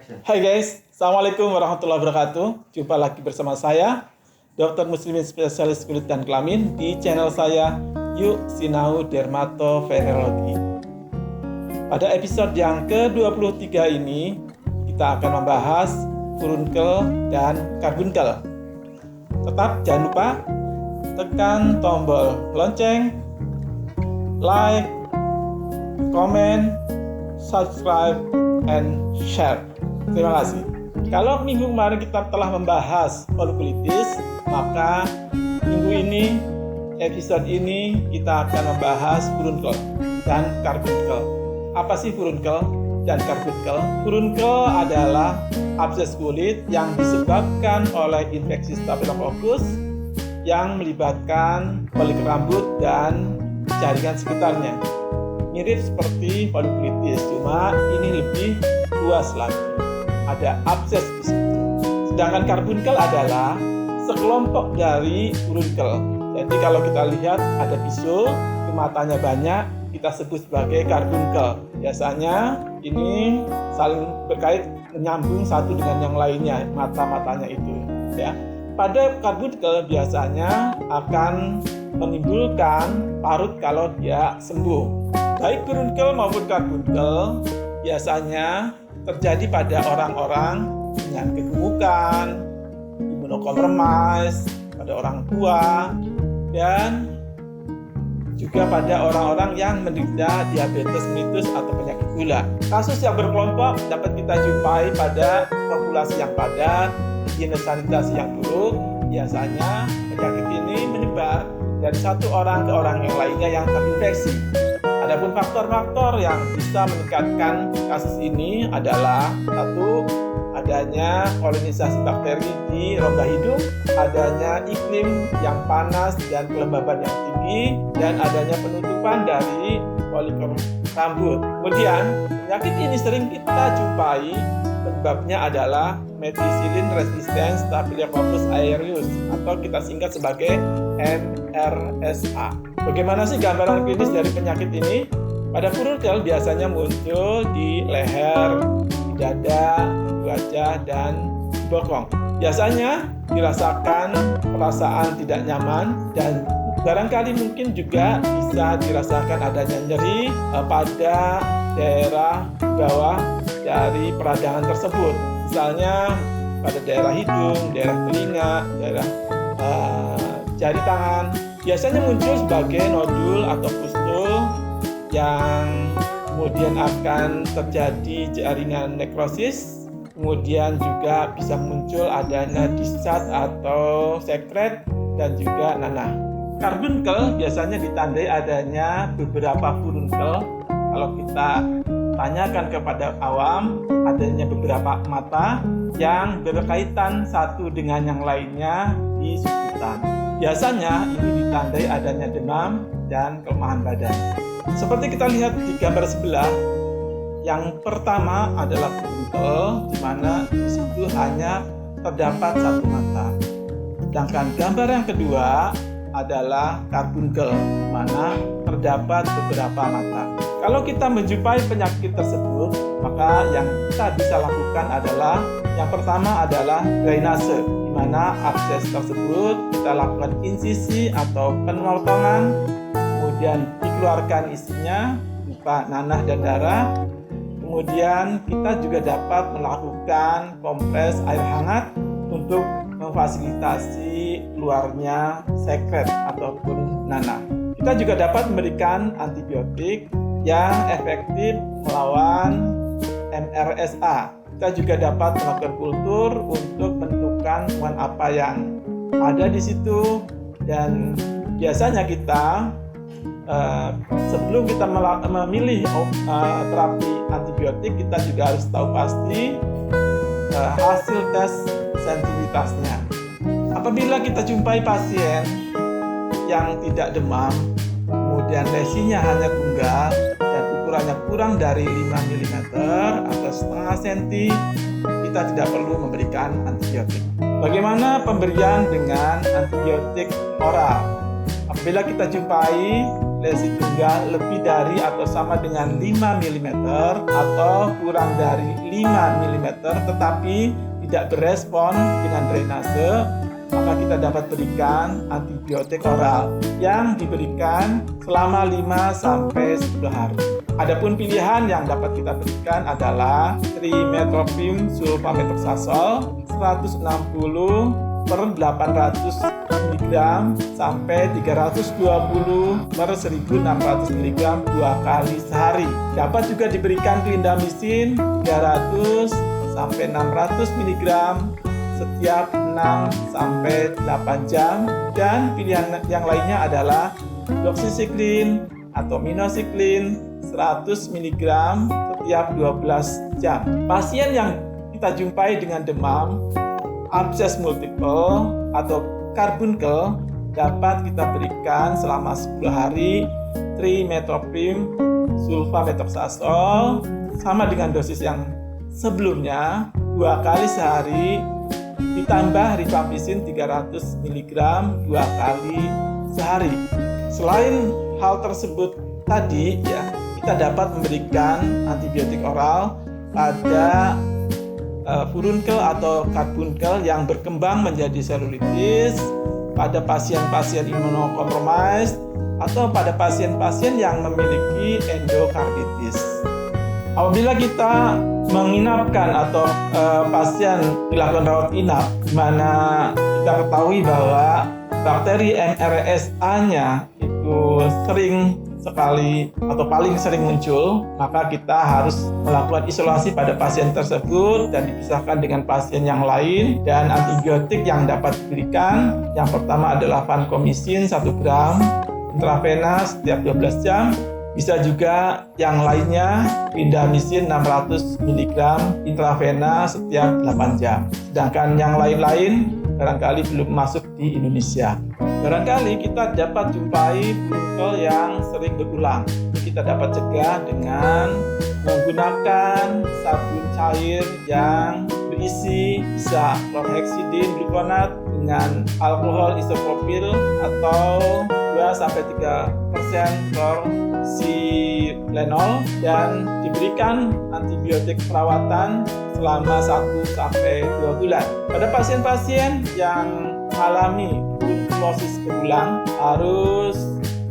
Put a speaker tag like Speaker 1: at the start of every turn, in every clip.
Speaker 1: Hai guys, Assalamualaikum warahmatullahi wabarakatuh. Jumpa lagi bersama saya, Dr. Muslimin Spesialis Kulit dan Kelamin di channel saya, Yuk Sinau Dermatovenerologi. Pada episode yang ke-23 ini, kita akan membahas furunkel dan karbunkel. Tetap jangan lupa tekan tombol lonceng, like, comment, subscribe, and share. Terima kasih. Kalau minggu kemarin kita telah membahas folikulitis, maka minggu ini, episode ini kita akan membahas furunkel dan karbunkel. Apa sih furunkel dan karbunkel? Furunkel adalah abses kulit yang disebabkan oleh infeksi Staphylococcus yang melibatkan folikel rambut dan jaringan sekitarnya. Mirip seperti folikulitis, cuma ini lebih luas lagi. Ada abses di situ. Sedangkan karbunkel adalah sekelompok dari furunkel. Jadi kalau kita lihat ada bisul, matanya banyak, kita sebut sebagai karbunkel. Biasanya ini saling berkait menyambung satu dengan yang lainnya, mata-matanya itu. Ya. Pada karbunkel biasanya akan menimbulkan parut kalau dia sembuh. Baik furunkel maupun karbunkel biasanya terjadi pada orang-orang dengan kegemukan, imunokompromis, pada orang tua, dan juga pada orang-orang yang menderita diabetes mellitus atau penyakit gula. Kasus yang berkelompok dapat kita jumpai pada populasi yang padat, higiene sanitasi yang buruk. Biasanya penyakit ini menyebar dari satu orang ke orang yang lainnya yang terinfeksi. Adapun faktor-faktor yang bisa meningkatkan kasus ini adalah satu, adanya kolonisasi bakteri di rongga hidung, adanya iklim yang panas dan kelembaban yang tinggi, dan adanya penutupan dari folikel rambut. Kemudian, penyakit ini sering kita jumpai, penyebabnya adalah methicillin resistant Staphylococcus aureus atau kita singkat sebagai MRSA. Bagaimana sih gambaran klinis dari penyakit ini? Pada furunkel biasanya muncul di leher, di dada, di wajah, dan di bokong. Biasanya dirasakan perasaan tidak nyaman dan barangkali mungkin juga bisa dirasakan adanya nyeri pada daerah bawah dari peradangan tersebut. Misalnya pada daerah hidung, daerah telinga, daerah jari tangan. Biasanya muncul sebagai nodul atau pustul yang kemudian akan terjadi jaringan nekrosis. Kemudian juga bisa muncul adanya discharge atau sekret dan juga nanah. Karbunkel biasanya ditandai adanya beberapa furunkel. Kalau kita tanyakan kepada awam, adanya beberapa mata yang berkaitan satu dengan yang lainnya di susutan. Biasanya ini ditandai adanya demam dan kelemahan badan. Seperti kita lihat di gambar sebelah, yang pertama adalah furunkel, di mana di situ hanya terdapat satu mata. Sedangkan gambar yang kedua adalah karbunkel, di mana terdapat beberapa mata. Kalau kita menjumpai penyakit tersebut, maka yang kita bisa lakukan adalah yang pertama adalah drainase, di mana abses tersebut kita lakukan insisi atau pemotongan, kemudian dikeluarkan isinya berupa nanah dan darah. Kemudian kita juga dapat melakukan kompres air hangat untuk memfasilitasi keluarnya sekret ataupun nanah. Kita juga dapat memberikan antibiotik yang efektif melawan MRSA. Kita juga dapat melakukan kultur untuk menentukan kuman apa yang ada di situ, dan biasanya kita sebelum kita memilih terapi antibiotik, kita juga harus tahu pasti hasil tes sensitivitasnya. Apabila kita jumpai pasien yang tidak demam, kemudian lesinya hanya tunggal dan ukurannya kurang dari 5 mm atau setengah senti, kita tidak perlu memberikan antibiotik. Bagaimana pemberian dengan antibiotik oral? Apabila kita jumpai lesi tunggal lebih dari atau sama dengan 5 mm atau kurang dari 5 mm tetapi tidak berespon dengan drainase, maka kita dapat berikan antibiotik oral yang diberikan selama 5-10 hari. Adapun pilihan yang dapat kita berikan adalah Trimetoprim sulfamethoxazole 160 per 800 mg sampai 320 per 1600 mg 2 kali sehari. Dapat juga diberikan clindamycin 300 sampai 600 mg setiap 6-8 jam, dan pilihan yang lainnya adalah doxycycline atau minocycline 100 mg setiap 12 jam. Pasien yang kita jumpai dengan demam, abses multiple atau karbunkel dapat kita berikan selama 10 hari Trimetoprim sulfamethoxazole sama dengan dosis yang sebelumnya 2 kali sehari ditambah rifampicin 300 mg 2 kali sehari. Selain hal tersebut tadi ya, kita dapat memberikan antibiotik oral pada furunkel atau karbunkel yang berkembang menjadi selulitis, pada pasien-pasien imunokompromis atau pada pasien-pasien yang memiliki endokarditis. Apabila kita menginapkan atau pasien dilakukan rawat inap, di mana kita ketahui bahwa bakteri MRSA-nya itu sering sekali atau paling sering muncul, maka kita harus melakukan isolasi pada pasien tersebut dan dipisahkan dengan pasien yang lain. Dan antibiotik yang dapat diberikan, yang pertama adalah vancomycin 1 gram intravena setiap 12 jam. Bisa juga yang lainnya clindamycin 600 mg intravena setiap 8 jam. Sedangkan yang lain-lain barangkali belum masuk di Indonesia. Barangkali kita dapat jumpai furunkel yang sering berulang. Ini kita dapat cegah dengan menggunakan sabun cair yang berisi bisa chlorhexidin gluconat dengan alkohol isopropil atau 2-3% chlorsilenol, dan diberikan antibiotik perawatan selama 1-2 bulan. Pada pasien-pasien yang mengalami tuberkulosis berulang harus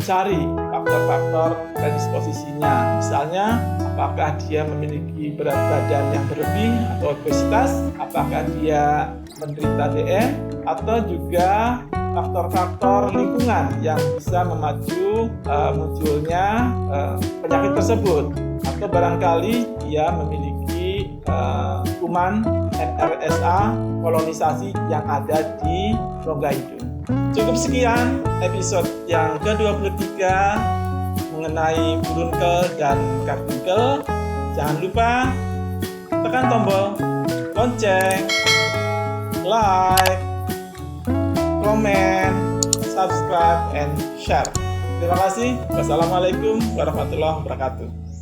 Speaker 1: cari faktor-faktor predisposisinya. Misalnya, apakah dia memiliki berat badan yang berlebih atau obesitas, apakah dia menderita DM, atau juga faktor-faktor lingkungan yang bisa memacu munculnya penyakit tersebut, atau barangkali dia memiliki kuman MRSA kolonisasi yang ada di rongga hidung. Cukup sekian episode yang ke-23 mengenai furunkel dan karbunkel. Jangan lupa tekan tombol lonceng, like, komen, subscribe, and share. Terima kasih. Wassalamualaikum warahmatullahi wabarakatuh.